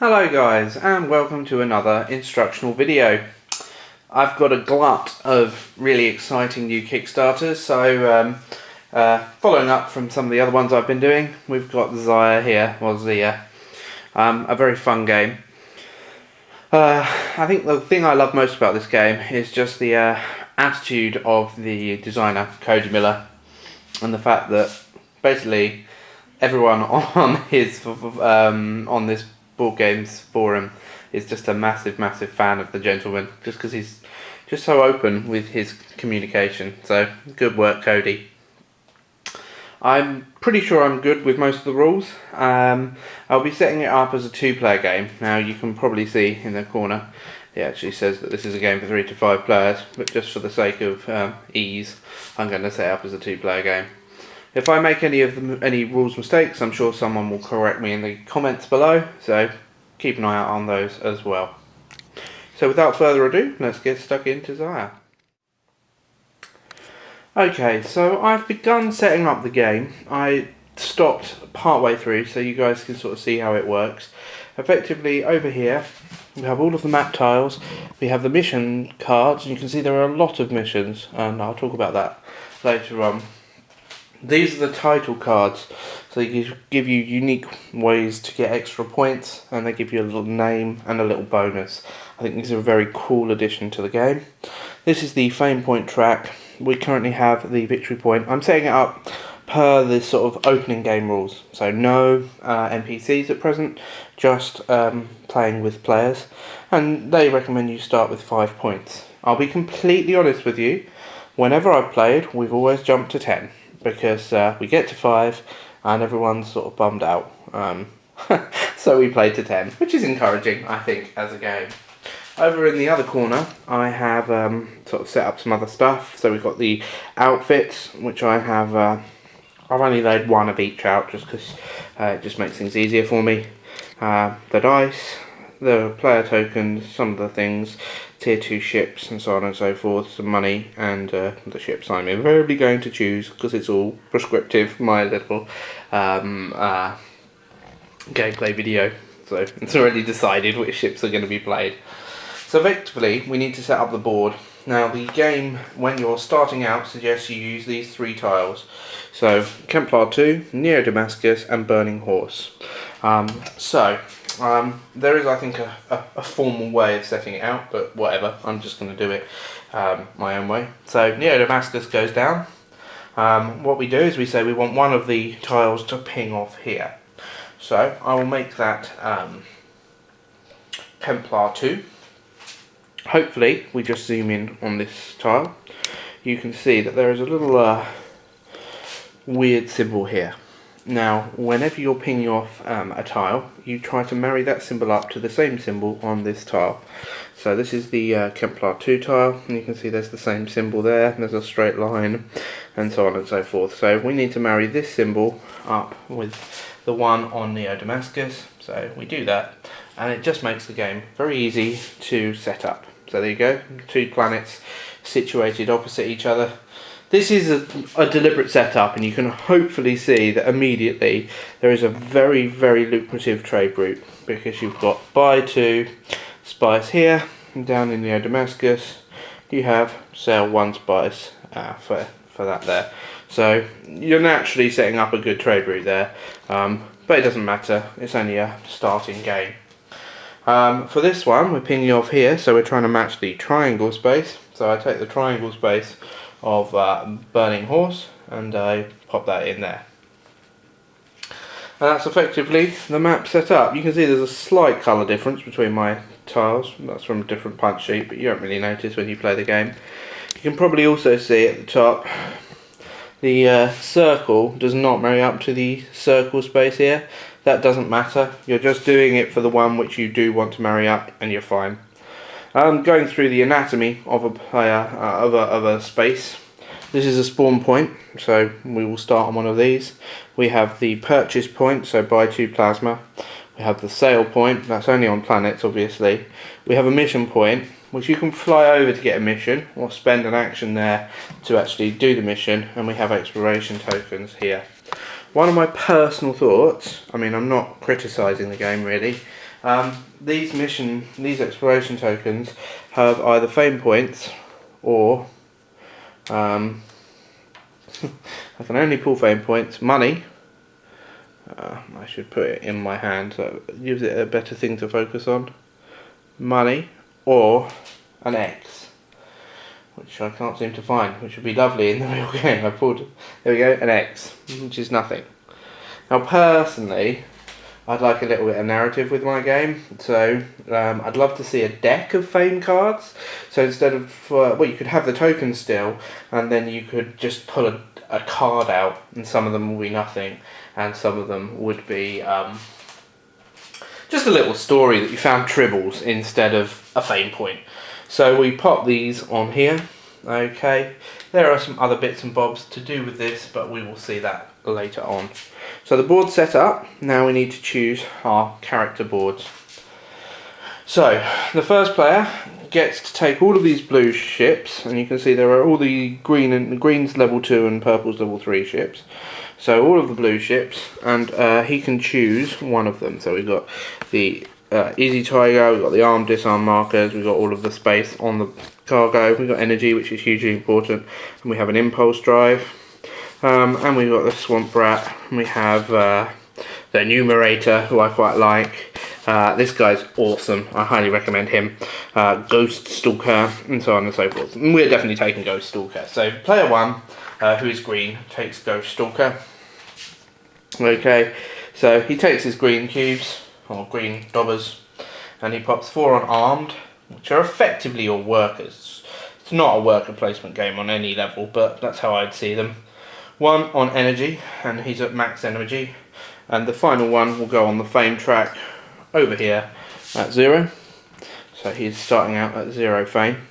Hello guys, and welcome to another instructional video. I've got a glut of really exciting new Kickstarters, so following up from some of the other ones I've been doing, we've got Zia here, or Zia, a very fun game. I think the thing I love most about this game is just the attitude of the designer, Cody Miller, and the fact that basically everyone on his on this board games forum is just a massive fan of the gentleman, just because he's just so open with his communication. So good work, Cody. I'm pretty sure I'm good with most of the rules. I'll be setting it up as a 2-player game. Now you can probably see in the corner it actually says that this is a game for 3 to 5 players, but just for the sake of ease I'm going to set it up as a 2-player game. If I make any rules mistakes, I'm sure someone will correct me in the comments below, so keep an eye out on those as well. So without further ado, let's get stuck into Zia. Okay, so I've begun setting up the game. I stopped partway through so you guys can sort of see how it works. Effectively, over here we have all of the map tiles, we have the mission cards, and you can see there are a lot of missions, and I'll talk about that later on. These are the title cards, so they give you unique ways to get extra points, and they give you a little name and a little bonus. I think these are a very cool addition to the game. This is the fame point track. We currently have the victory point. I'm setting it up per the sort of opening game rules, so no NPCs at present, just playing with players, and they recommend you start with 5 points. I'll be completely honest with you, whenever I've played we've always jumped to 10. Because we get to 5 and everyone's sort of bummed out. So we played to 10, which is encouraging, I think, as a game. Over in the other corner, I have sort of set up some other stuff. So we've got the outfits, which I have. I've only laid one of each out just because it just makes things easier for me. The dice, the player tokens, some of the things, tier 2 ships and so on and so forth, some money, and the ships I'm invariably going to choose because it's all prescriptive, my little gameplay video, so it's already decided which ships are going to be played. So effectively we need to set up the board. Now the game, when you're starting out, suggests you use these 3 tiles, so Kemplar 2, Neo Damascus and Burning Horse. There is, I think, a formal way of setting it out, but whatever, I'm just going to do it my own way. So Neo Damascus goes down. What we do is we say we want one of the tiles to ping off here. So I will make that Kemplar 2. Hopefully we just zoom in on this tile. You can see that there is a little weird symbol here. Now, whenever you're pinging off a tile, you try to marry that symbol up to the same symbol on this tile. So this is the Kemplar 2 tile, and you can see there's the same symbol there, there's a straight line, and so on and so forth. So we need to marry this symbol up with the one on Neo Damascus, so we do that, and it just makes the game very easy to set up. So there you go, 2 planets situated opposite each other. This is a deliberate setup, and you can hopefully see that immediately there is a very lucrative trade route, because you've got buy 2 spice here, and down in Neo Damascus you have sell 1 spice for that there. So you're naturally setting up a good trade route there, but it doesn't matter, it's only a starting game. For this one we're pinging off here, so we're trying to match the triangle space, so I take the triangle space of Burning Horse and I pop that in there, and that's effectively the map set up. You can see there's a slight colour difference between my tiles, that's from a different punch sheet, but you don't really notice when you play the game. You can probably also see at the top the circle does not marry up to the circle space here. That doesn't matter, you're just doing it for the one which you do want to marry up, and you're fine. Going through the anatomy of a player, of a space. This is a spawn point, so we will start on one of these. We have the purchase point, so buy 2 plasma. We have the sale point, that's only on planets obviously. We have a mission point, which you can fly over to get a mission, or spend an action there to actually do the mission, and we have exploration tokens here. One of my personal thoughts, I mean I'm not criticising the game really, These exploration tokens have either fame points or I can only pull fame points, money. I should put it in my hand so it gives it a better thing to focus on. Money or an X, which I can't seem to find, which would be lovely in the real game. I pulled, there we go, an X, which is nothing. Now personally, I'd like a little bit of narrative with my game, so I'd love to see a deck of fame cards. So instead of, well, you could have the token still, and then you could just pull a card out, and some of them will be nothing, and some of them would be just a little story that you found tribbles instead of a fame point. So we pop these on here. Okay, there are some other bits and bobs to do with this, but we will see that later on. So the board's set up. Now we need to choose our character boards. So the first player gets to take all of these blue ships, and you can see there are all the green's level 2 and purple's level 3 ships. So all of the blue ships, and he can choose one of them. So we've got the Easy Tiger, we've got the arm disarm markers, we've got all of the space on the cargo, we've got energy, which is hugely important, and we have an impulse drive, and we've got the Swamp Rat, and we have the Numerator, who I quite like. This guy's awesome, I highly recommend him. Ghost Stalker, and so on and so forth. And we're definitely taking Ghost Stalker. So player 1, who is green, takes Ghost Stalker. Okay, so he takes his green cubes, or green dobbers, and he pops 4 on armed, which are effectively your workers. It's not a worker placement game on any level, but that's how I'd see them. 1 on energy, and he's at max energy, and the final one will go on the fame track over here at 0. So he's starting out at 0 fame.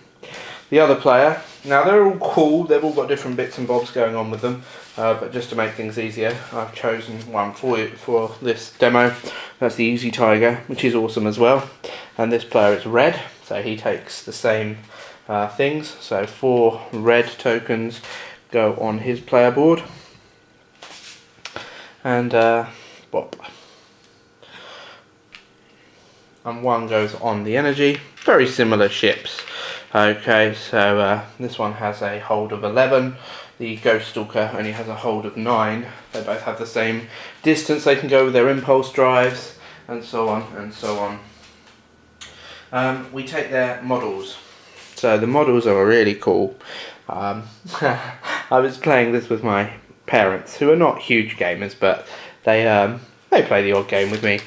The other player, now they're all cool, they've all got different bits and bobs going on with them, but just to make things easier, I've chosen one for this demo. That's the Easy Tiger, which is awesome as well. And this player is red, so he takes the same things. So 4 red tokens go on his player board. And bop. And 1 goes on the energy. Very similar ships. Okay, so this one has a hold of 11. The Ghost Stalker only has a hold of 9. They both have the same distance they can go with their impulse drives, and so on and so on. We take their models. So the models are really cool. I was playing this with my parents, who are not huge gamers, but they play the odd game with me.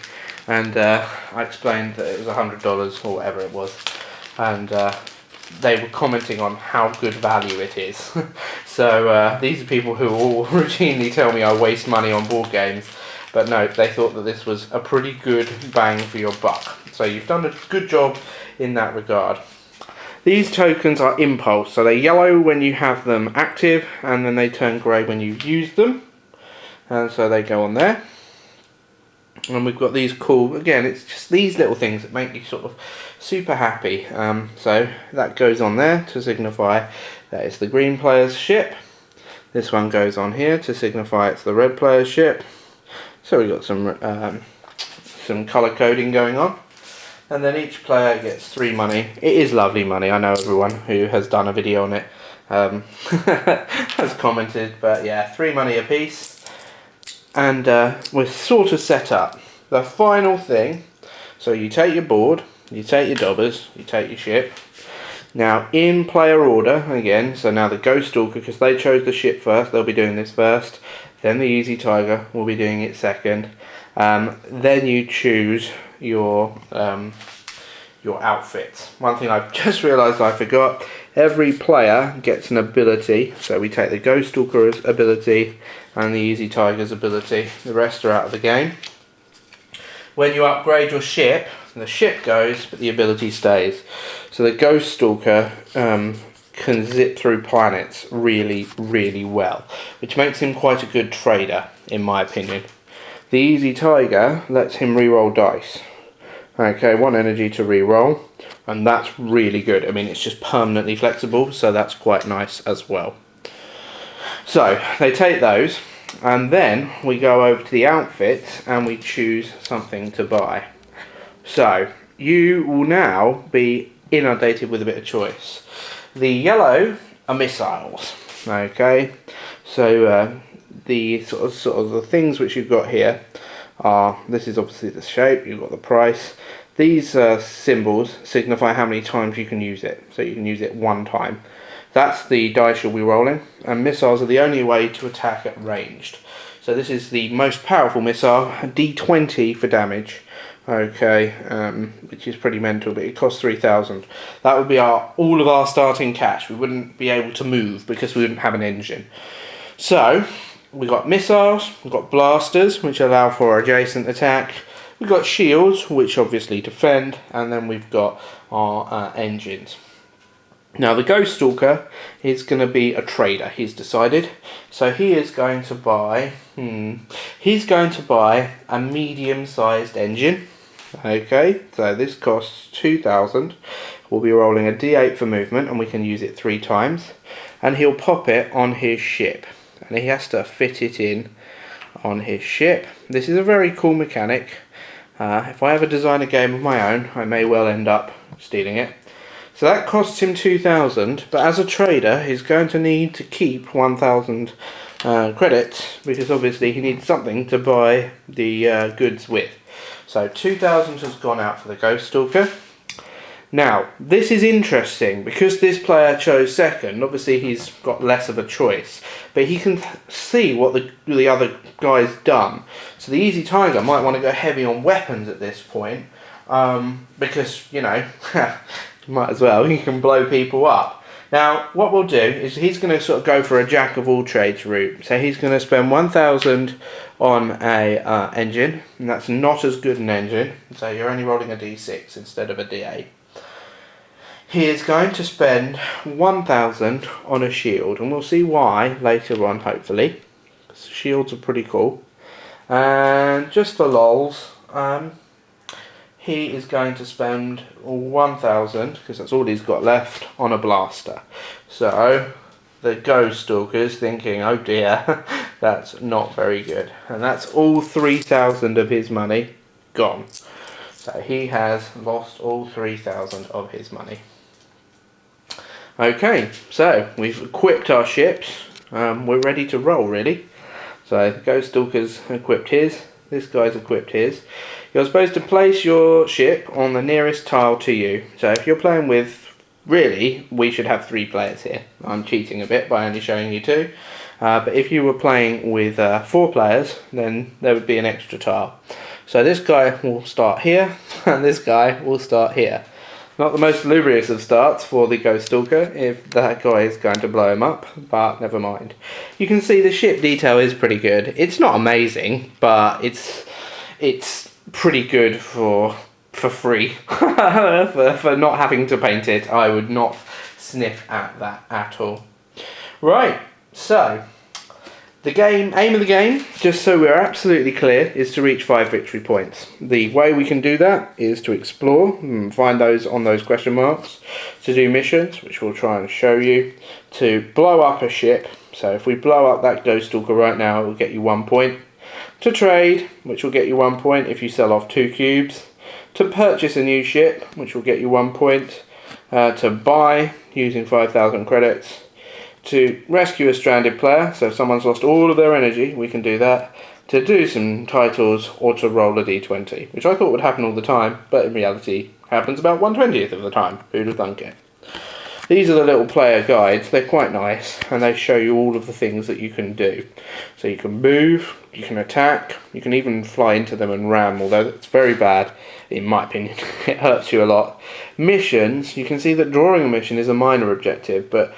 And I explained that it was $100 or whatever it was, and they were commenting on how good value it is. So these are people who all routinely tell me I waste money on board games, but no, they thought that this was a pretty good bang for your buck. So you've done a good job in that regard. These tokens are impulse, so they're yellow when you have them active, and then they turn grey when you use them, and so they go on there. And we've got these cool, again, it's just these little things that make you sort of super happy. So that goes on there to signify that it's the green player's ship. This one goes on here to signify it's the red player's ship. So we've got some colour coding going on. And then each player gets 3 money. It is lovely money, I know everyone who has done a video on it has commented, but yeah, 3 money a piece. And we're sort of set up. The final thing, so you take your board, you take your dobbers, you take your ship. Now in player order, again, so now the Ghost Stalker, because they chose the ship first, they'll be doing this first. Then the Easy Tiger will be doing it second. Then you choose your outfits. One thing I've just realised I forgot, every player gets an ability. So we take the Ghost Stalker's ability and the Easy Tiger's ability. The rest are out of the game. When you upgrade your ship, the ship goes, but the ability stays. So the Ghost Stalker can zip through planets really, really well, which makes him quite a good trader, in my opinion. The Easy Tiger lets him reroll dice. Okay, 1 energy to reroll, and that's really good. I mean, it's just permanently flexible, so that's quite nice as well. So they take those, and then we go over to the outfits and we choose something to buy. So you will now be inundated with a bit of choice. The yellow are missiles. Okay, so the sort of the things which you've got here are, this is obviously the shape, you've got the price. These symbols signify how many times you can use it. So you can use it one time. That's the dice you'll be rolling, and missiles are the only way to attack at ranged. So this is the most powerful missile, D20 for damage. Okay, which is pretty mental, but it costs 3,000. That would be all of our starting cash. We wouldn't be able to move because we wouldn't have an engine. So we've got missiles, we've got blasters, which allow for adjacent attack. We've got shields, which obviously defend, and then we've got our engines. Now the Ghost Stalker is going to be a trader, he's decided. So he is going to buy, he's going to buy a medium-sized engine. Okay, so this costs 2,000. We'll be rolling a D8 for movement, and we can use it 3 times. And he'll pop it on his ship, and he has to fit it in on his ship. This is a very cool mechanic. If I ever design a game of my own, I may well end up stealing it. So that costs him 2,000, but as a trader, he's going to need to keep 1,000 credits, because obviously he needs something to buy the goods with. So 2,000 has gone out for the Ghost Stalker. Now, this is interesting, because this player chose second, obviously he's got less of a choice, but he can see what the other guy's done. So the Easy Tiger might want to go heavy on weapons at this point, because, you know, might as well, he can blow people up. Now, what we'll do is he's going to sort of go for a jack of all trades route. So he's going to spend 1,000 on a engine, and that's not as good an engine. So you're only rolling a D6 instead of a D8. He is going to spend 1,000 on a shield, and we'll see why later on, hopefully. Shields are pretty cool. And just for lols, he is going to spend 1,000, because that's all he's got left, on a blaster. So the Ghost Stalker's thinking, oh dear, that's not very good. And that's all 3,000 of his money gone. So he has lost all 3,000 of his money. Okay, so we've equipped our ships. We're ready to roll, really. So the Ghost Stalker's equipped his. This guy's equipped his. You're supposed to place your ship on the nearest tile to you. So if you're playing with, really, we should have 3 players here. I'm cheating a bit by only showing you 2. But if you were playing with 4 players, then there would be an extra tile. So this guy will start here, and this guy will start here. Not the most lubrious of starts for the Ghost Stalker if that guy is going to blow him up, but never mind. You can see the ship detail is pretty good. It's not amazing, but it's pretty good for free. for not having to paint it. I would not sniff at that at all. Right, so the aim of the game, just so we're absolutely clear, is to reach 5 victory points. The way we can do that is to explore and find those on those question marks, to do missions, which we'll try and show you, to blow up a ship. So if we blow up that Ghost Stalker right now, it will get you 1 point. To trade, which will get you 1 point if you sell off 2 cubes. To purchase a new ship, which will get you 1 point. To buy, using 5,000 credits. To rescue a stranded player, so if someone's lost all of their energy, we can do that. To do some titles, or to roll a d20, which I thought would happen all the time, but in reality happens about 1/20th of the time. Who'd have thunk it? These are the little player guides. They're quite nice, and they show you all of the things that you can do. So you can move, you can attack, you can even fly into them and ram, although it's very bad, in my opinion. It hurts you a lot. Missions, you can see that drawing a mission is a minor objective, but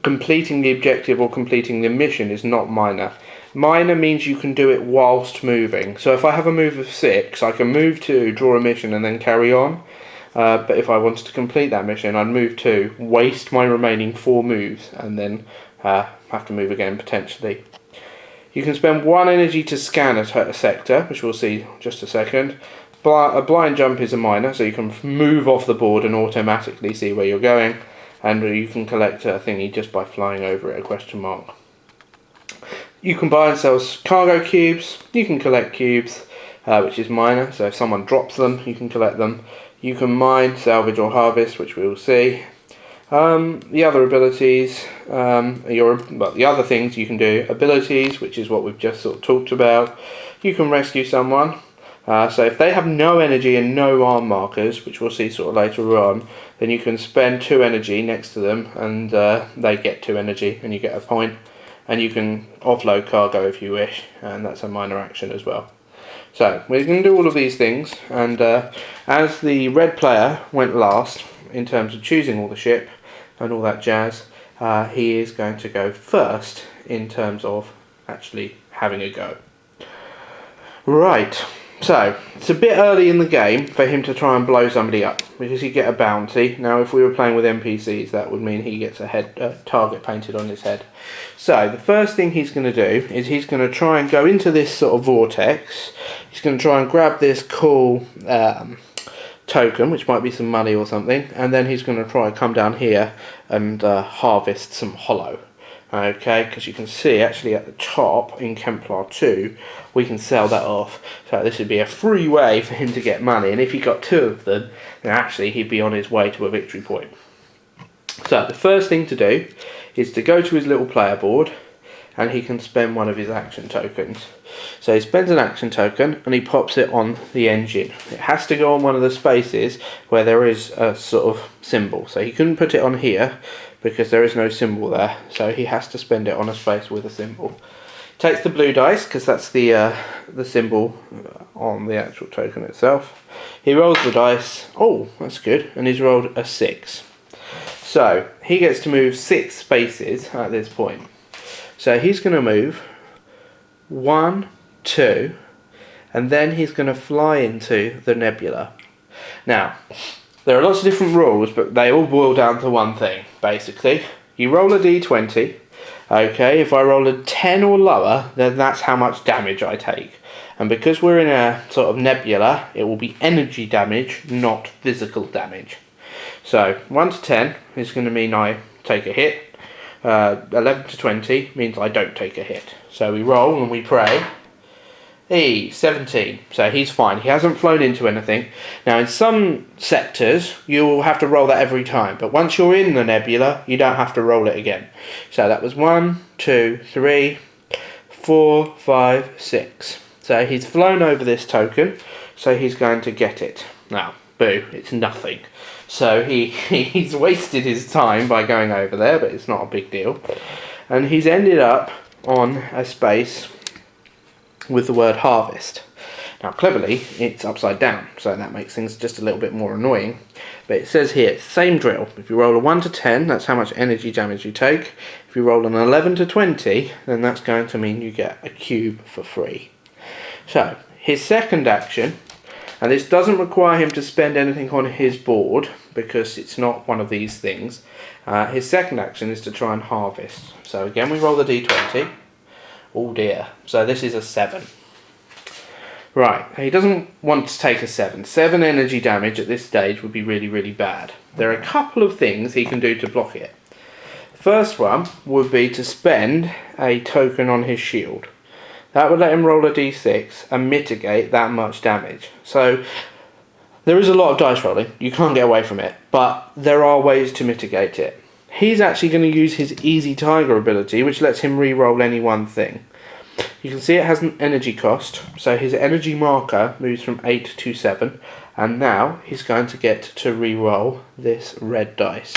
completing the objective or completing the mission is not minor. Minor means you can do it whilst moving. So if I have a move of 6, I can move 2, draw a mission, and then carry on. But if I wanted to complete that mission, I'd move 2, waste my remaining 4 moves, and then have to move again potentially. You can spend 1 energy to scan a sector, which we'll see in just a second. A blind jump is a minor, so you can move off the board and automatically see where you're going, and you can collect a thingy just by flying over it, a question mark. You can buy and sell cargo cubes, you can collect cubes, which is minor, so if someone drops them, you can collect them. You can mine, salvage or harvest, which we will see. The other abilities, the other things you can do, abilities, which is what we've just sort of talked about. You can rescue someone. So if they have no energy and no arm markers, which we'll see sort of later on, then you can spend 2 energy next to them and they get 2 energy and you get a point. And you can offload cargo if you wish, and that's a minor action as well. So we're going to do all of these things, and as the red player went last in terms of choosing all the ship and all that jazz, he is going to go first in terms of actually having a go. Right, so it's a bit early in the game for him to try and blow somebody up, because you get a bounty. Now if we were playing with NPCs, that would mean he gets a target painted on his head. So the first thing he's going to do is he's going to try and go into this sort of vortex. He's going to try and grab this cool token, which might be some money or something, and then he's going to try and come down here and harvest some hollow. Okay, because you can see actually at the top in Kemplar 2 we can sell that off, so this would be a free way for him to get money, and if he got 2 of them then actually he'd be on his way to a victory point. So the first thing to do is to go to his little player board, and he can spend one of his action tokens. So he spends an action token and he pops it on the engine. It has to go on one of the spaces where there is a sort of symbol, so he couldn't put it on here because there is no symbol there, so he has to spend it on a space with a symbol. Takes the blue dice because that's the symbol on the actual token itself. He rolls the dice. Oh, that's good, and he's rolled a 6. So he gets to move 6 spaces at this point. So he's going to move 1, 2, and then he's going to fly into the nebula. Now, there are lots of different rules, but they all boil down to one thing, basically. You roll a d20, okay, if I roll a 10 or lower, then that's how much damage I take. And because we're in a sort of nebula, it will be energy damage, not physical damage. So, 1 to 10 is going to mean I take a hit. 11 to 20 means I don't take a hit. So we roll and we pray. 17. So he's fine. He hasn't flown into anything. Now in some sectors you'll have to roll that every time, but once you're in the nebula you don't have to roll it again. So that was 1, 2, 3, 4, 5, 6. So he's flown over this token, so he's going to get it. Now, boo, it's nothing. So he's wasted his time by going over there, but it's not a big deal. And he's ended up on a space with the word harvest. Now cleverly it's upside down, so that makes things just a little bit more annoying. But it says here, same drill. If you roll a 1 to 10, that's how much energy damage you take. If you roll an 11 to 20, then that's going to mean you get a cube for free. So his second action, and this doesn't require him to spend anything on his board because it's not one of these things. His second action is to try and harvest. So again we roll the d20. Oh dear, so this is a 7. Right, he doesn't want to take a 7. 7 energy damage at this stage would be really, really bad. There are a couple of things he can do to block it. First one would be to spend a token on his shield. That would let him roll a d6 and mitigate that much damage. So there is a lot of dice rolling, you can't get away from it, but there are ways to mitigate it. He's actually going to use his Easy Tiger ability, which lets him re-roll any one thing. You can see it has an energy cost, so his energy marker moves from 8 to 7, and now he's going to get to re-roll this red dice.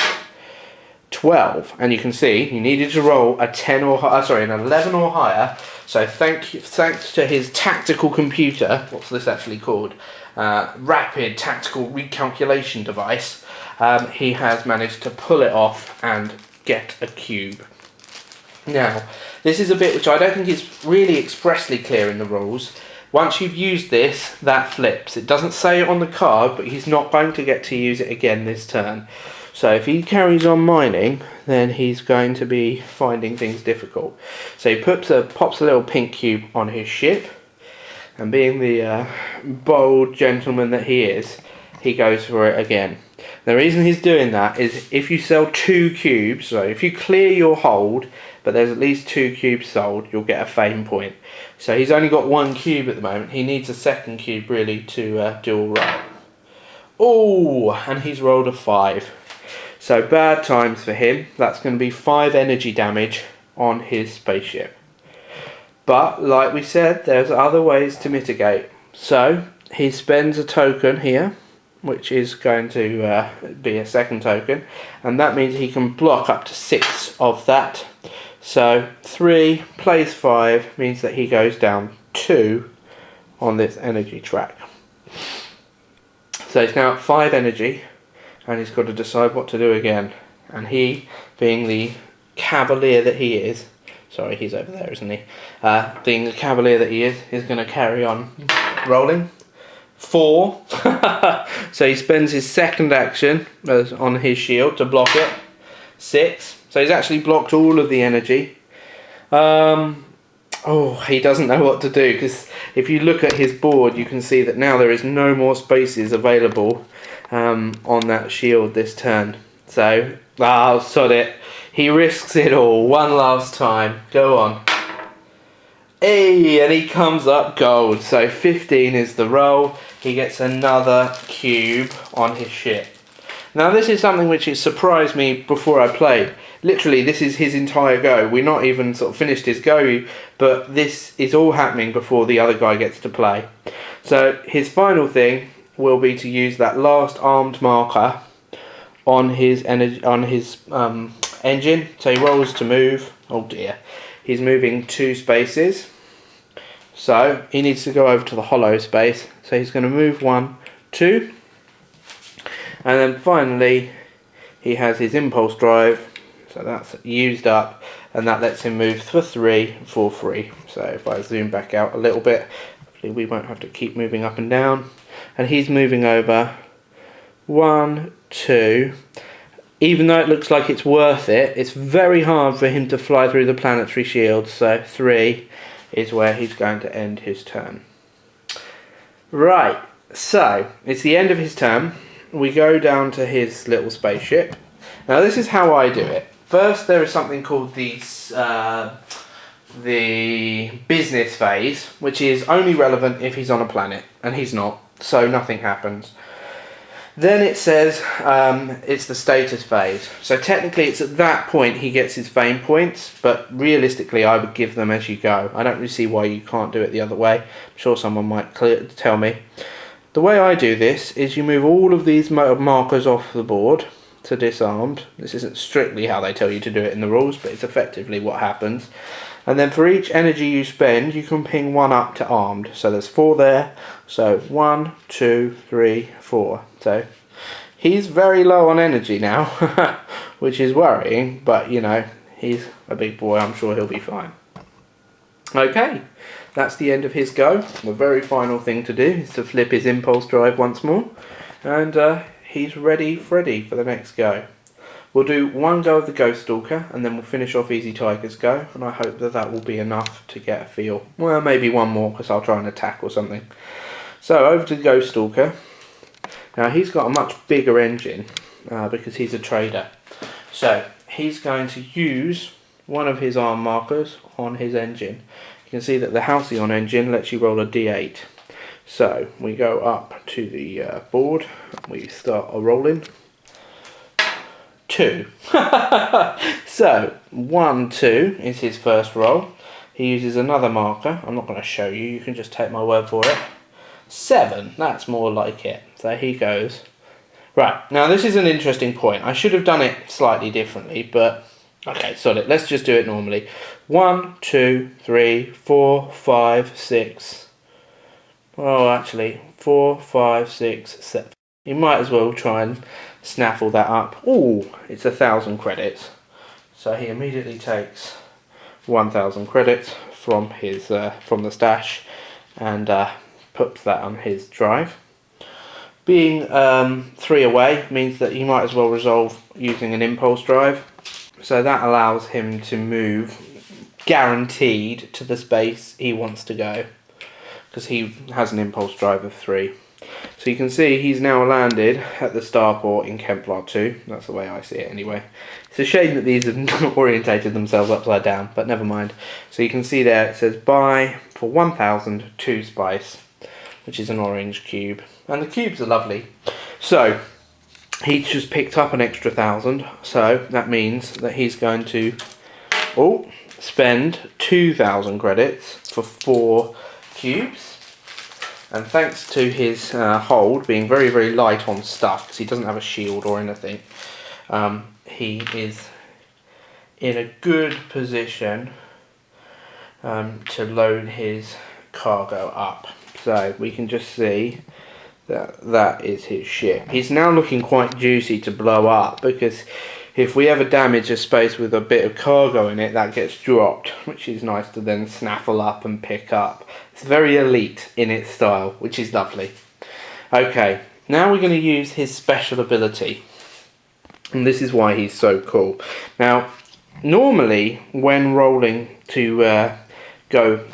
12, and you can see he needed to roll a 10 or an 11 or higher. So thanks to his tactical computer, what's this actually called? Rapid tactical recalculation device. He has managed to pull it off and get a cube. Now, this is a bit which I don't think is really expressly clear in the rules. Once you've used this, that flips. It doesn't say it on the card, but he's not going to get to use it again this turn. So if he carries on mining, then he's going to be finding things difficult. So he pops a little pink cube on his ship, and being the bold gentleman that he is, he goes for it again. The reason he's doing that is if you sell 2 cubes, so if you clear your hold, but there's at least 2 cubes sold, you'll get a fame point. So he's only got 1 cube at the moment. He needs a second cube really to do all right. Oh, and he's rolled a 5. So bad times for him. That's going to be 5 energy damage on his spaceship. But like we said, there's other ways to mitigate. So he spends a token here, which is going to be a second token, and that means he can block up to 6 of that. So 3 plays 5 means that he goes down 2 on this energy track. So he's now at 5 energy, and he's got to decide what to do again. And he, being the cavalier that he is, sorry, he's over there, isn't he? Being the cavalier that he is going to carry on rolling. 4. So he spends his second action on his shield to block it. 6. So he's actually blocked all of the energy. Oh, he doesn't know what to do, because if you look at his board, you can see that now there is no more spaces available on that shield this turn. So, sod it. He risks it all one last time. Go on. Hey, and he comes up gold. So 15 is the roll. He gets another cube on his ship. Now this is something which has surprised me before I played. Literally, this is his entire go. We're not even sort of finished his go, but this is all happening before the other guy gets to play. So his final thing will be to use that last armed marker on his engine. So he rolls to move. Oh dear. He's moving 2 spaces. So he needs to go over to the hollow space. So he's going to move 1, 2. And then finally, he has his impulse drive. So that's used up. And that lets him move for 3 for free. So if I zoom back out a little bit, hopefully we won't have to keep moving up and down. And he's moving over 1, 2. Even though it looks like it's worth it, it's very hard for him to fly through the planetary shield. So 3 is where he's going to end his turn. Right, so it's the end of his turn. We go down to his little spaceship. Now this is how I do it. First there is something called the business phase, which is only relevant if he's on a planet, and he's not, so nothing happens. Then it says it's the status phase. So technically it's at that point he gets his fame points, but realistically I would give them as you go. I don't really see why you can't do it the other way. I'm sure someone might tell me. The way I do this is you move all of these markers off the board to disarmed. This isn't strictly how they tell you to do it in the rules, but it's effectively what happens. And then for each energy you spend, you can ping 1 up to armed. So there's 4 there. So 1, 2, 3, 4. So he's very low on energy now, which is worrying, but you know, he's a big boy. I'm sure he'll be fine. Okay, that's the end of his go. The very final thing to do is to flip his impulse drive once more, and he's ready, Freddy, for the next go. We'll do 1 go of the Ghost Stalker, and then we'll finish off Easy Tiger's go, and I hope that that will be enough to get a feel. Well, maybe 1 more, because I'll try and attack or something. So, over to the Ghost Stalker. Now, he's got a much bigger engine, because he's a trader. So, he's going to use one of his arm markers on his engine. You can see that the Halcyon engine lets you roll a d8. So, we go up to the board, we start a rolling. 2. So 1, 2 is his first roll. He uses another marker. I'm not going to show you, you can just take my word for it. 7, that's more like it. So he goes. Right, now this is an interesting point. I should have done it slightly differently, but okay, solid. Let's just do it normally. 1, 2, 3, 4, 5, 6. Oh, actually, 4, 5, 6, 7. You might as well try and snaffle that up. Oh, it's 1,000 credits. So he immediately takes 1,000 credits from his from the stash and puts that on his drive. Being 3 away means that he might as well resolve using an impulse drive. So that allows him to move guaranteed to the space he wants to go, because he has an impulse drive of 3. So you can see he's now landed at the starport in Kemplar 2. That's the way I see it anyway. It's a shame that these have orientated themselves upside down, but never mind. So you can see there it says buy for 1,000 2 spice, which is an orange cube. And the cubes are lovely. So he's just picked up an extra 1,000, so that means that he's going to spend 2,000 credits for 4 cubes. And thanks to his hold being very, very light on stuff, because he doesn't have a shield or anything, he is in a good position to load his cargo up. So we can just see that is his ship. He's now looking quite juicy to blow up, because if we ever damage a space with a bit of cargo in it, that gets dropped, which is nice to then snaffle up and pick up. It's very elite in its style, which is lovely. Okay, now we're going to use his special ability. And this is why he's so cool. Now, normally when rolling to go,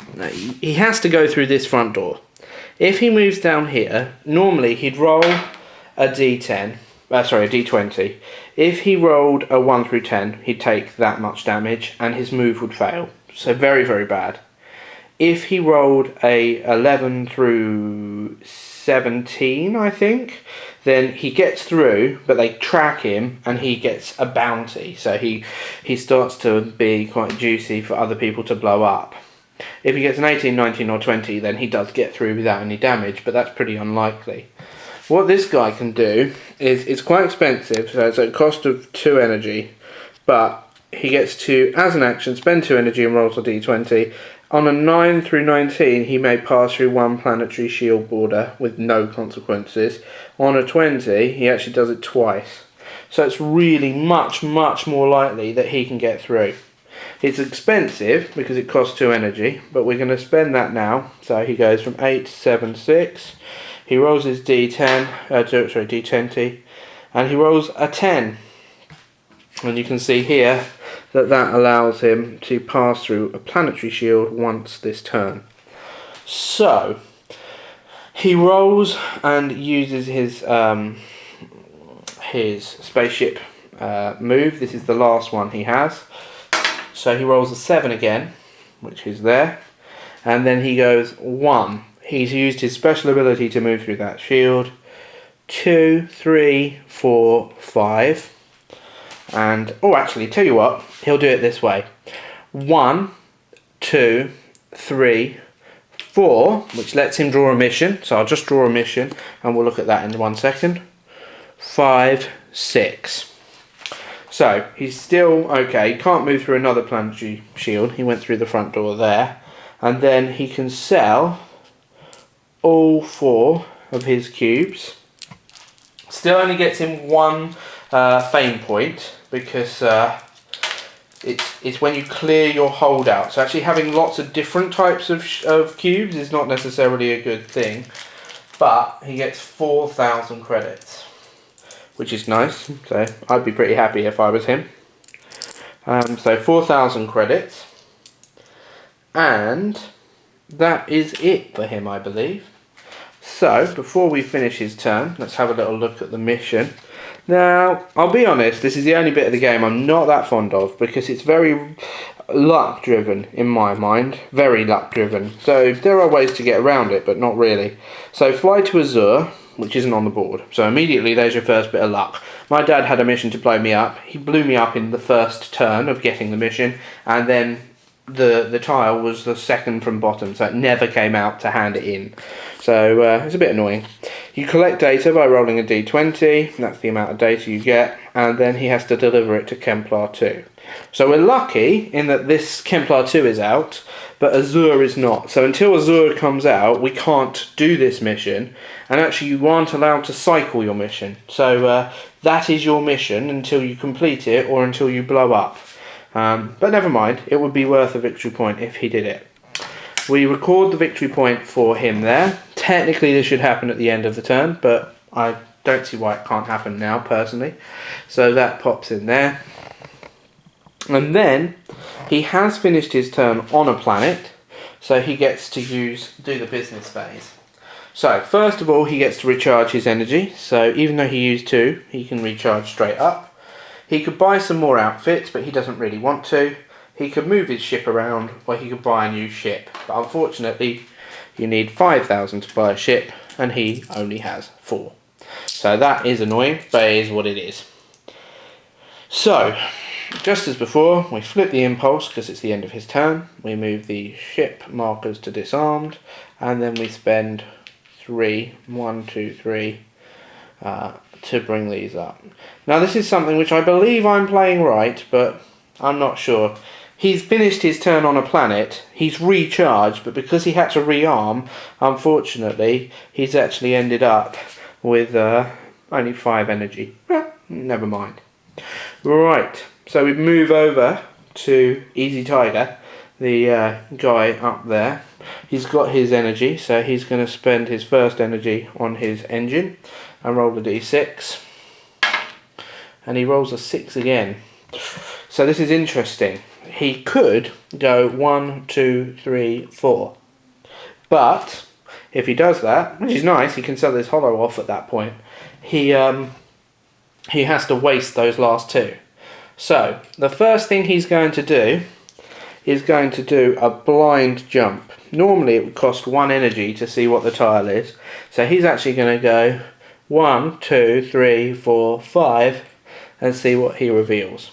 he has to go through this front door. If he moves down here, normally he'd roll a D10, a D20. If he rolled a 1 through 10, he'd take that much damage and his move would fail. So very, very bad. If he rolled a 11 through 17, I think, then he gets through, but they track him and he gets a bounty. So he starts to be quite juicy for other people to blow up. If he gets an 18, 19 or 20, then he does get through without any damage, but that's pretty unlikely. What this guy can do is, it's quite expensive, so it's at a cost of 2 energy, but he gets to, as an action, spend 2 energy and rolls a d20. On a 9 through 19, he may pass through 1 planetary shield border with no consequences. On a 20, he actually does it twice. So it's really much, much more likely that he can get through. It's expensive because it costs 2 energy, but we're going to spend that now. So he goes from 8 to 7, 6. He rolls his D20, and he rolls a 10. And you can see here that allows him to pass through a planetary shield once this turn. So he rolls and uses his spaceship move. This is the last one he has. So he rolls a 7 again, which is there, and then he goes 1. He's used his special ability to move through that shield. 2, 3, 4, 5. And, actually, tell you what, he'll do it this way. 1, 2, 3, 4, which lets him draw a mission. So I'll just draw a mission, and we'll look at that in 1 second. 5, 6. So, he's still okay. He can't move through another planetary shield. He went through the front door there. And then he can sell all 4 of his cubes. Still only gets him 1 fame point, because it's when you clear your holdout. So actually having lots of different types of cubes is not necessarily a good thing. But he gets 4,000 credits, which is nice. So I'd be pretty happy if I was him. So 4,000 credits. And that is it for him, I believe. So, before we finish his turn, let's have a little look at the mission. Now, I'll be honest, this is the only bit of the game I'm not that fond of, because it's very luck driven in my mind. Very luck driven. So, there are ways to get around it, but not really. So, fly to Azure, which isn't on the board. So, immediately there's your first bit of luck. My dad had a mission to blow me up. He blew me up in the first turn of getting the mission, and then the tile was the second from bottom, so it never came out to hand it in. So it's a bit annoying. You collect data by rolling a d20, that's the amount of data you get, and then he has to deliver it to Kemplar 2. So we're lucky in that this Kemplar 2 is out, but Azure is not. So until Azure comes out, we can't do this mission, and actually you aren't allowed to cycle your mission. So that is your mission until you complete it or until you blow up. But never mind, it would be worth a victory point if he did it. We record the victory point for him there. Technically this should happen at the end of the turn, but I don't see why it can't happen now personally. So that pops in there. And then he has finished his turn on a planet, so he gets to do the business phase. So first of all, he gets to recharge his energy. So even though he used 2, he can recharge straight up. He could buy some more outfits, but he doesn't really want to. He could move his ship around, or he could buy a new ship. But unfortunately, you need 5,000 to buy a ship, and he only has 4. So that is annoying, but it is what it is. So, just as before, we flip the impulse because it's the end of his turn. We move the ship markers to disarmed, and then we spend 3, 1, 2, 3, to bring these up. Now this is something which I believe I'm playing right, but I'm not sure. He's finished his turn on a planet, he's recharged, but because he had to rearm, unfortunately, he's actually ended up with only 5 energy. Never mind. Right, so we move over to Easy Tiger, the guy up there. He's got his energy, so he's going to spend his first energy on his engine and roll a d6. And he rolls a 6 again. So this is interesting. He could go 1, 2, 3, 4. But if he does that, which is nice, he can sell his holo off at that point. He has to waste those last 2. So the first thing he's going to do is going to do a blind jump. Normally it would cost 1 energy to see what the tile is. So he's actually going to go 1, 2, 3, 4, 5 and see what he reveals.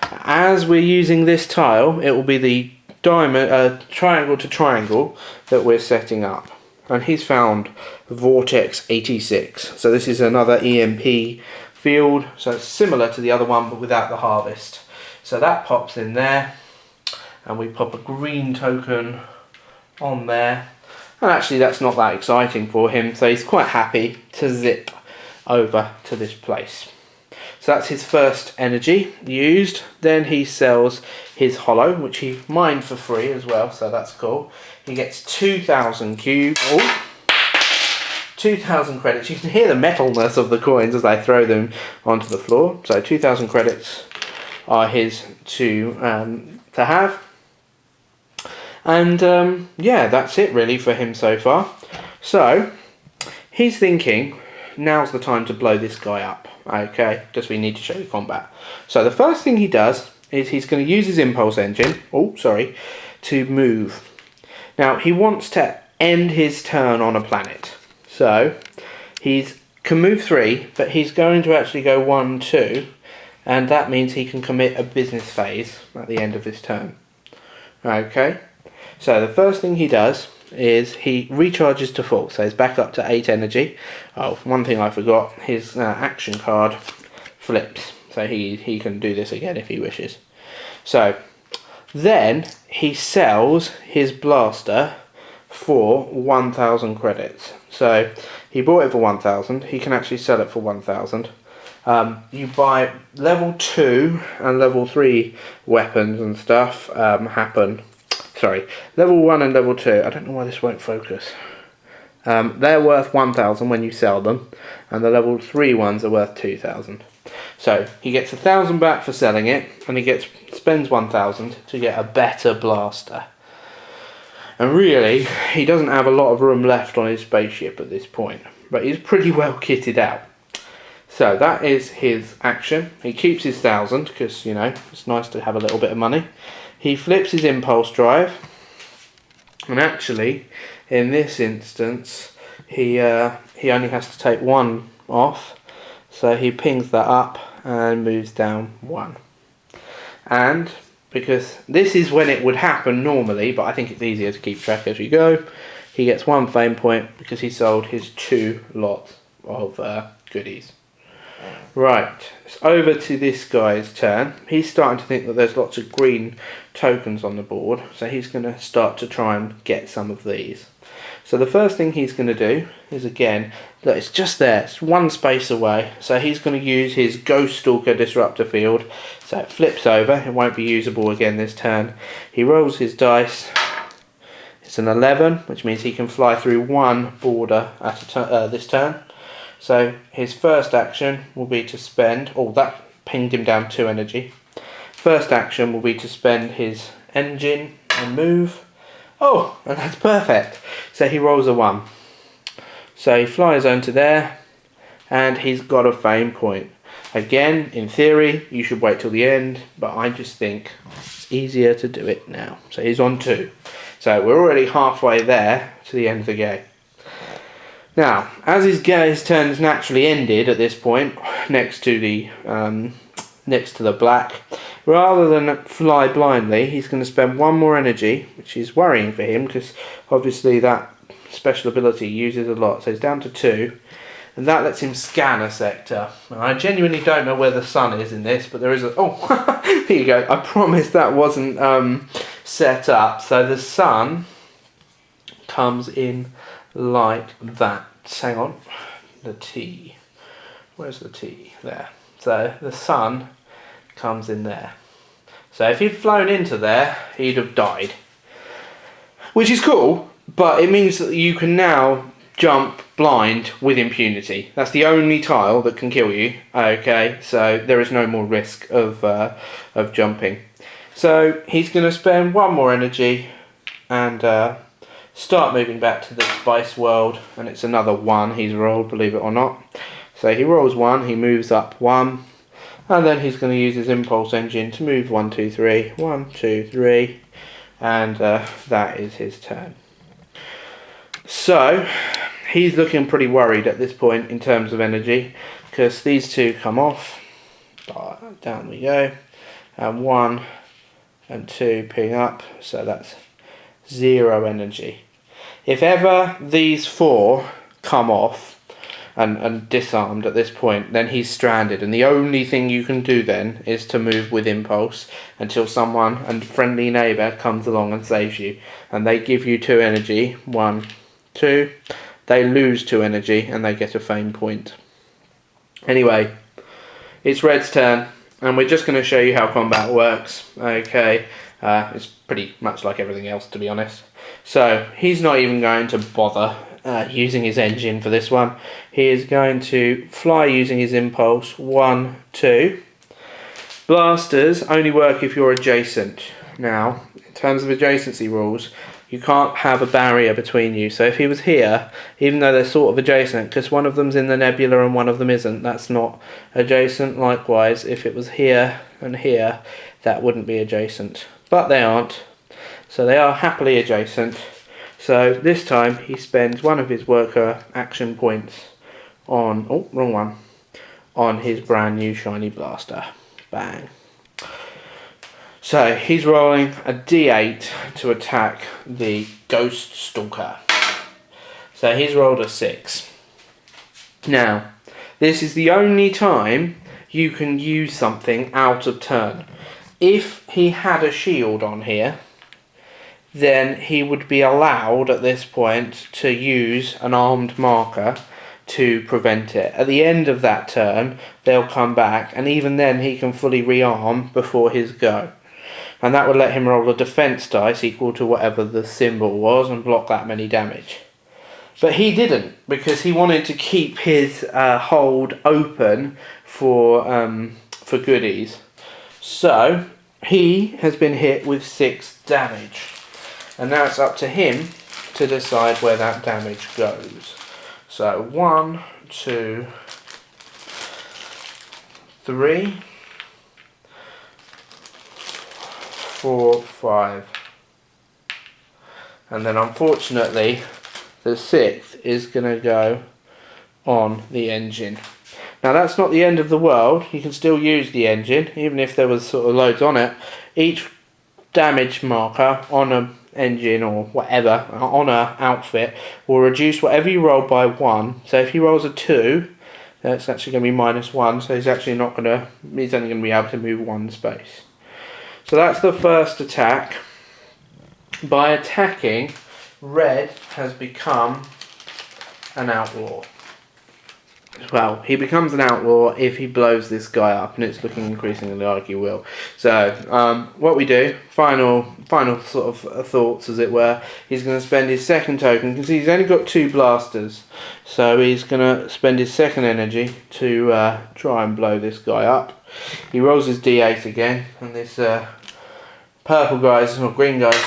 As we're using this tile, it will be the diamond, triangle to triangle that we're setting up. And he's found Vortex 86. So this is another EMP field. So it's similar to the other one, but without the harvest. So that pops in there. And we pop a green token on there. And actually that's not that exciting for him. So he's quite happy to zip over to this place. So that's his first energy used. Then he sells his holo, which he mined for free as well, so that's cool. He gets 2,000 cubes. Oh, 2,000 credits. You can hear the metalness of the coins as I throw them onto the floor. So 2,000 credits are his to have. And yeah, that's it really for him so far. So he's thinking, now's the time to blow this guy up. Okay, because we need to show you combat. So the first thing he does is he's going to use his impulse engine, to move. Now he wants to end his turn on a planet. So he can move 3, but he's going to actually go 1, 2, and that means he can commit a business phase at the end of his turn. Okay, so the first thing he does is he recharges to full, so he's back up to 8 energy. Oh, one thing I forgot, his action card flips, so he can do this again if he wishes. So then he sells his blaster for 1,000 credits. So he bought it for 1,000, he can actually sell it for 1,000. You buy level 2 and level 3 weapons and stuff level 1 and level 2, I don't know why this won't focus. They're worth 1,000 when you sell them, and the level 3 ones are worth 2,000. So he gets 1,000 back for selling it, and he spends 1,000 to get a better blaster. And really, he doesn't have a lot of room left on his spaceship at this point, but he's pretty well kitted out. So that is his action. He keeps his 1,000 because, you know, it's nice to have a little bit of money. He flips his impulse drive, and actually, in this instance, he only has to take 1 off, so he pings that up and moves down 1. And because this is when it would happen normally, but I think it's easier to keep track as you go, he gets 1 fame point because he sold his 2 lots of goodies. Right, it's over to this guy's turn. He's starting to think that there's lots of green tokens on the board, so he's going to start to try and get some of these. So the first thing he's going to do is, again, look, it's just there, it's 1 space away, so he's going to use his Ghost Stalker Disruptor Field, so it flips over, it won't be usable again this turn. He rolls his dice, it's an 11, which means he can fly through 1 border at this turn. So his first action will be to spend, that pinged him down 2 energy. First action will be to spend his engine and move. Oh, and that's perfect. So he rolls a 1. So he flies onto there, and he's got a fame point. Again, in theory, you should wait till the end, but I just think it's easier to do it now. So he's on 2. So we're already halfway there to the end of the game. Now, as his turn is naturally ended at this point, next to the black, rather than fly blindly, he's going to spend 1 more energy, which is worrying for him because obviously that special ability uses a lot. So he's down to 2, and that lets him scan a sector. And I genuinely don't know where the sun is in this, but there is a... Oh, here you go. I promise that wasn't set up. So the sun comes in like that. Hang on. The T. Where's the T? There. So the sun comes in there. So if he'd flown into there, he'd have died. Which is cool, but it means that you can now jump blind with impunity. That's the only tile that can kill you. Okay, so there is no more risk of jumping. So he's going to spend 1 more energy and start moving back to the spice world, and it's another 1 he's rolled, believe it or not. So he rolls 1, he moves up 1, and then he's going to use his impulse engine to move 1, 2, 3, 1, 2, 3, and that is his turn. So he's looking pretty worried at this point in terms of energy, because these 2 come off, down we go, and 1 and 2 ping up, so that's 0 energy. If ever these 4 come off and disarmed at this point, then he's stranded, and the only thing you can do then is to move with impulse until someone, a friendly neighbour, comes along and saves you, and they give you 2 energy, 1, 2, they lose 2 energy and they get a fame point. Anyway, it's Red's turn, and we're just going to show you how combat works. Okay, it's pretty much like everything else, to be honest. So he's not even going to bother using his engine for this one. He is going to fly using his impulse. 1, 2. Blasters only work if you're adjacent. Now, in terms of adjacency rules, you can't have a barrier between you. So if he was here, even though they're sort of adjacent, because one of them's in the nebula and one of them isn't, that's not adjacent. Likewise, if it was here and here, that wouldn't be adjacent. But they aren't. So they are happily adjacent. So this time he spends 1 of his worker action points on... Oh, wrong one. On his brand new shiny blaster. Bang. So he's rolling a D8 to attack the Ghost Stalker. So he's rolled a 6. Now, this is the only time you can use something out of turn. If he had a shield on here, then he would be allowed at this point to use an armed marker to prevent it. At the end of that turn, they'll come back, and even then he can fully rearm before his go. And that would let him roll a defense dice equal to whatever the symbol was and block that many damage. But he didn't, because he wanted to keep his hold open for goodies. So he has been hit with 6 damage. And now it's up to him to decide where that damage goes. So 1, 2, 3, 4, 5. And then unfortunately the 6th is going to go on the engine. Now that's not the end of the world. You can still use the engine, even if there was sort of loads on it. Each damage marker on a engine or whatever, on a outfit, will reduce whatever you roll by 1. So if he rolls a 2, that's actually going to be -1, so he's only going to be able to move 1 space. So that's the first attack. By attacking, Red has become an outlaw. Well, he becomes an outlaw if he blows this guy up, and it's looking increasingly like he will. So, what we do, final sort of thoughts, as it were, he's going to spend his second token, because he's only got 2 blasters, so he's going to spend his second energy to try and blow this guy up. He rolls his D8 again, and this purple guy's, or green guy's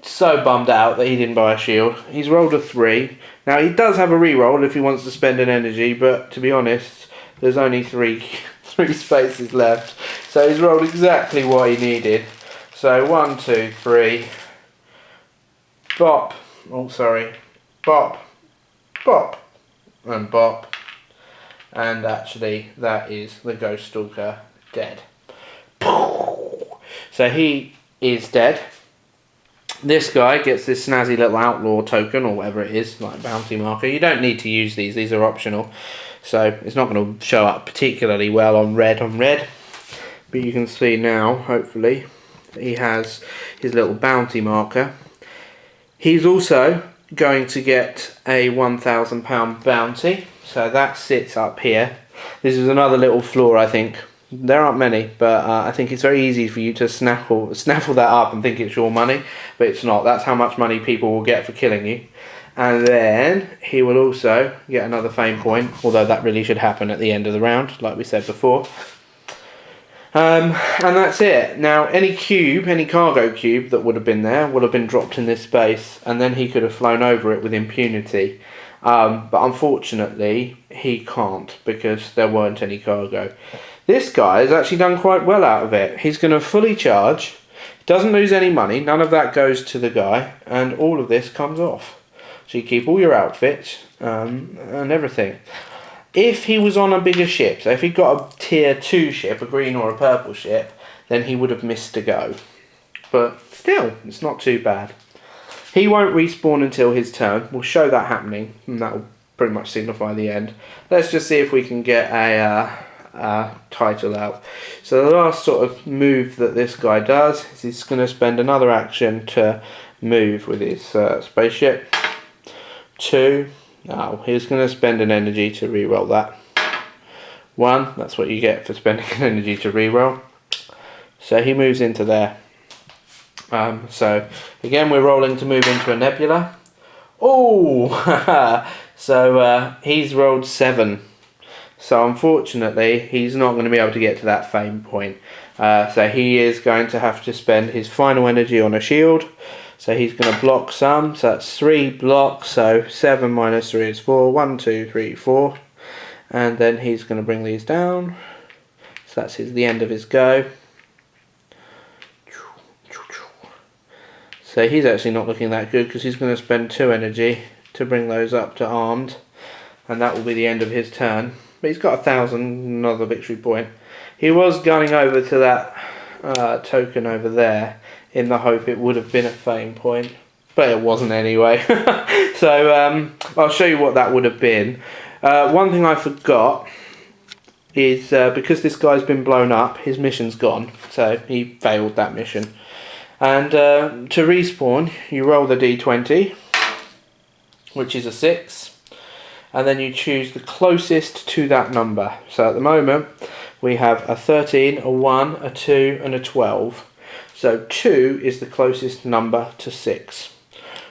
so bummed out that he didn't buy a shield. He's rolled a 3. Now he does have a reroll if he wants to spend an energy, but to be honest, there's only three spaces left. So he's rolled exactly what he needed. So 1, 2, 3. Bop. Oh, sorry. Bop. Bop. And bop. And actually, that is the Ghost Stalker dead. So he is dead. This guy gets this snazzy little outlaw token, or whatever it is, like a bounty marker. You don't need to use these are optional. So it's not going to show up particularly well on red. But you can see now, hopefully, that he has his little bounty marker. He's also going to get a £1,000 bounty. So that sits up here. This is another little flaw, I think. There aren't many, but I think it's very easy for you to snaffle that up and think it's your money, but it's not. That's how much money people will get for killing you. And then he will also get another fame point, although that really should happen at the end of the round, like we said before. And that's it. Now, any cargo cube that would have been there would have been dropped in this space, and then he could have flown over it with impunity. But unfortunately, he can't, because there weren't any cargo. This guy has actually done quite well out of it. He's going to fully charge, doesn't lose any money, none of that goes to the guy, and all of this comes off. So you keep all your outfits and everything. If he was on a bigger ship, so if he got a tier 2 ship, a green or a purple ship, then he would have missed a go. But still, it's not too bad. He won't respawn until his turn. We'll show that happening, and that will pretty much signify the end. Let's just see if we can get a title out. So the last sort of move that this guy does is he's going to spend another action to move with his spaceship. 2. Now he's going to spend an energy to reroll that. 1. That's what you get for spending an energy to reroll. So he moves into there. So again, we're rolling to move into a nebula. Oh, so he's rolled 7. So unfortunately, he's not going to be able to get to that fame point. So he is going to have to spend his final energy on a shield. So he's going to block some. So that's 3 blocks. So 7 minus 3 is 4. 1, 2, 3, 4. And then he's going to bring these down. So that's the end of his go. So he's actually not looking that good, because he's going to spend 2 energy to bring those up to armed. And that will be the end of his turn. But he's got 1,000, another victory point. He was gunning over to that token over there in the hope it would have been a fame point, but it wasn't anyway. So I'll show you what that would have been. One thing I forgot is because this guy's been blown up, his mission's gone, so he failed that mission. And to respawn, you roll the d20, which is a 6. And then you choose the closest to that number. So at the moment, we have a 13, a 1, a 2, and a 12. So 2 is the closest number to 6.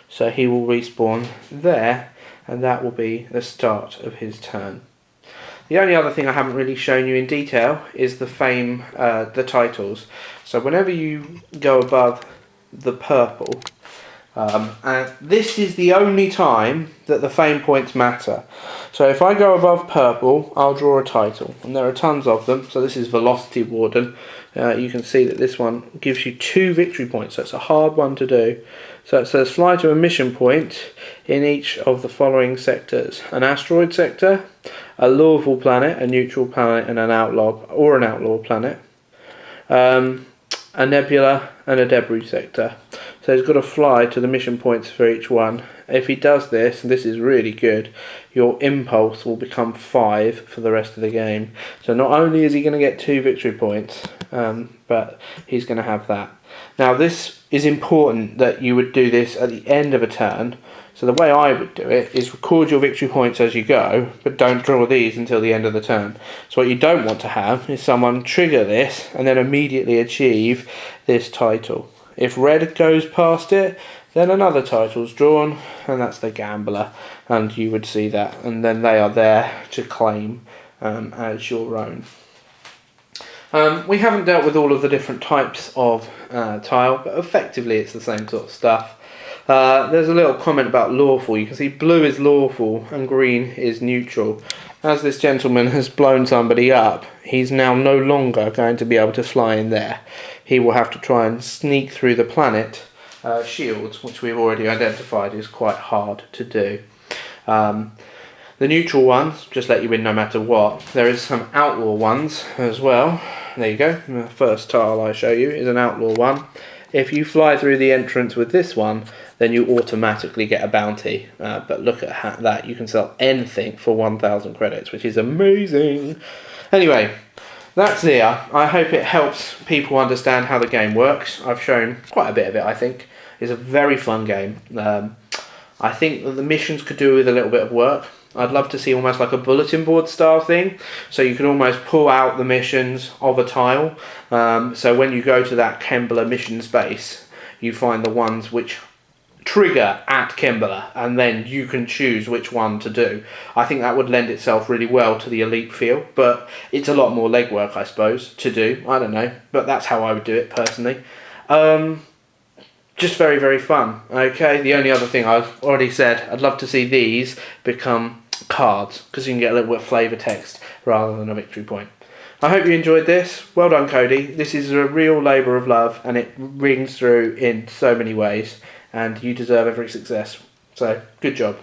So he will respawn there, and that will be the start of his turn. The only other thing I haven't really shown you in detail is the fame, the titles. So whenever you go above the purple, and this is the only time that the fame points matter. So if I go above purple, I'll draw a title, and there are tons of them. So this is Velocity Warden. You can see that this one gives you 2 victory points, so it's a hard one to do. So it says fly to a mission point in each of the following sectors: an asteroid sector, a lawful planet, a neutral planet, and an outlaw planet, a nebula, and a debris sector. So he's got to fly to the mission points for each one. If he does this, and this is really good, your impulse will become 5 for the rest of the game. So not only is he going to get 2 victory points, but he's going to have that. Now this is important that you would do this at the end of a turn. So the way I would do it is record your victory points as you go, but don't draw these until the end of the turn. So what you don't want to have is someone trigger this and then immediately achieve this title. If red goes past it, then another title's drawn, and that's the gambler, and you would see that, and then they are there to claim as your own. We haven't dealt with all of the different types of tile, but effectively it's the same sort of stuff. There's a little comment about lawful. You can see blue is lawful and green is neutral. As this gentleman has blown somebody up, he's now no longer going to be able to fly in there. He will have to try and sneak through the planet shields, which we've already identified is quite hard to do. The neutral ones just let you in no matter what. There is some outlaw ones as well. There you go. The first tile I show you is an outlaw one. If you fly through the entrance with this one, then you automatically get a bounty. But look at that. You can sell anything for 1,000 credits, which is amazing. Anyway, that's there. I hope it helps people understand how the game works. I've shown quite a bit of it, I think. It's a very fun game. I think that the missions could do with a little bit of work. I'd love to see almost like a bulletin board style thing, so you can almost pull out the missions of a tile. So when you go to that Kembla mission space, you find the ones which trigger at Kembla, and then you can choose which one to do. I think that would lend itself really well to the elite feel, but it's a lot more legwork, I suppose, to do. I don't know, but that's how I would do it personally. Just very, very fun. Okay, the only other thing I've already said, I'd love to see these become cards, because you can get a little bit of flavour text rather than a victory point. I hope you enjoyed this. Well done, Cody. This is a real labour of love, and it rings through in so many ways, and you deserve every success. So, good job.